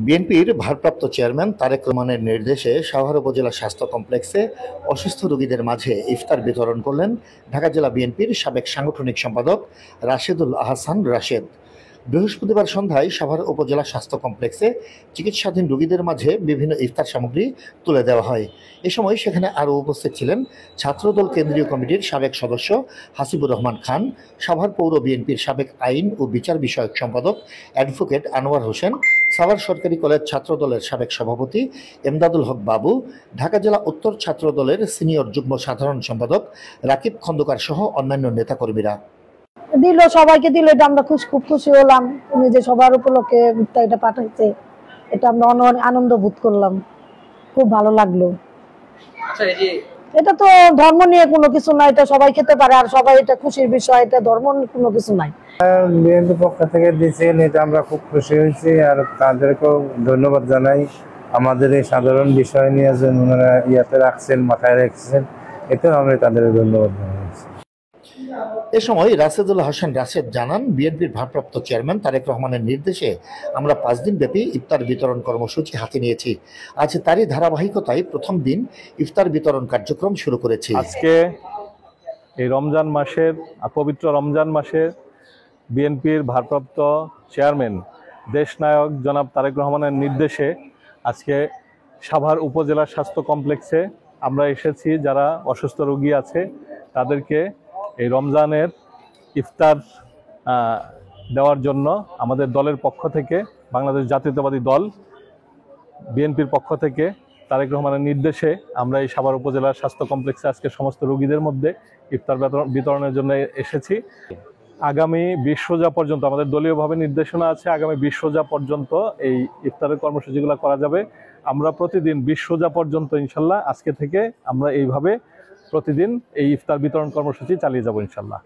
বিএনপির ভারপ্রাপ্ত চেয়ারম্যান তারেক রহমানের নির্দেশে সাভার উপজেলা স্বাস্থ্য কমপ্লেক্সে অসুস্থ রোগীদের মাঝে ইফতার বিতরণ করলেন ঢাকা জেলা বিএনপির সাবেক সাংগঠনিক সম্পাদক রাশেদুল আহসান রাশেদ। বৃহস্পতিবার সন্ধ্যায় সাভার উপজেলা স্বাস্থ্য কমপ্লেক্সে চিকিৎসাধীন রোগীদের মাঝে বিভিন্ন ইফতার সামগ্রী তুলে দেওয়া হয়। এ সময় সেখানে আরও উপস্থিত ছিলেন ছাত্রদল কেন্দ্রীয় কমিটির সাবেক সদস্য হাসিবুর রহমান খান, সাভার পৌর বিএনপির সাবেক আইন ও বিচার বিষয়ক সম্পাদক অ্যাডভোকেট আনোয়ার হোসেন, সাভার সরকারি কলেজ ছাত্রদলের সাবেক সভাপতি এমদাদুল হক বাবু, ঢাকা জেলা উত্তর ছাত্রদলের সিনিয়র যুগ্ম সাধারণ সম্পাদক রাকিব খন্দকার সহ অন্যান্য নেতাকর্মীরা। দিল, সবাইকে দিল, এটা আমরা খুব খুশি হলাম। উনি যে সবার উপলক্ষে এটা পাঠাইছে, এটা আমরা অনেক আনন্দ বোধ করলাম, খুব ভালো লাগলো। এটা তো ধর্ম নিয়ে কোনো কিছু নাই, এটা সবাই খেতে পারে, আর সবাই এটা খুশির বিষয়, এটা ধর্ম কোনো কিছু নাই। বিএনপি পক্ষ থেকে দিয়েছেন, এটা আমরা খুব খুশি হয়েছি, আর তাদেরকেও ধন্যবাদ জানাই। আমাদের এই সাধারণ বিষয় নিয়ে যে ওনারা ইয়াতে রাখছেন, মাথায় রাখছেন, এতেও আমরা তাদের ধন্যবাদ জানাইছি। এ সময় রাশেদুল হাসান রাশেদ জানান, বিএনপির ভারপ্রাপ্ত চেয়ারম্যান তারেক রহমানের নির্দেশে আমরা 5 দিন ব্যাপী ইফতার বিতরণ কর্মসূচি হাতে নিয়েছি। আজ তারই ধারাবাহিকতায় প্রথম দিন ইফতার বিতরণ কার্যক্রম শুরু করেছি। আজকে এই রমজান মাসের পবিত্র রমজান মাসে বিএনপির ভারপ্রাপ্ত চেয়ারম্যান দেশনায়ক জনাব তারেক রহমানের নির্দেশে আজকে সাভার উপজেলা স্বাস্থ্য কমপ্লেক্সে আমরা এসেছি। যারা অসুস্থ রোগী আছে তাদেরকে এই রমজানের ইফতার দেওয়ার জন্য আমাদের দলের পক্ষ থেকে, বাংলাদেশ জাতীয়তাবাদী দল বিএনপির পক্ষ থেকে তারেক রহমানের নির্দেশে আমরা এই সাভার উপজেলার স্বাস্থ্য কমপ্লেক্সে আজকে সমস্ত রোগীদের মধ্যে ইফতার বিতরণের জন্য এসেছি। আগামী 20 রোজা পর্যন্ত আমাদের দলীয়ভাবে নির্দেশনা আছে, আগামী 20 রোজা পর্যন্ত এই ইফতারের কর্মসূচিগুলো করা যাবে। আমরা প্রতিদিন 20 রোজা পর্যন্ত ইনশাল্লাহ আজকে থেকে আমরা এইভাবে প্রতিদিন এই ইফতার বিতরণ কর্মসূচি চালিয়ে যাব ইনশাল্লাহ।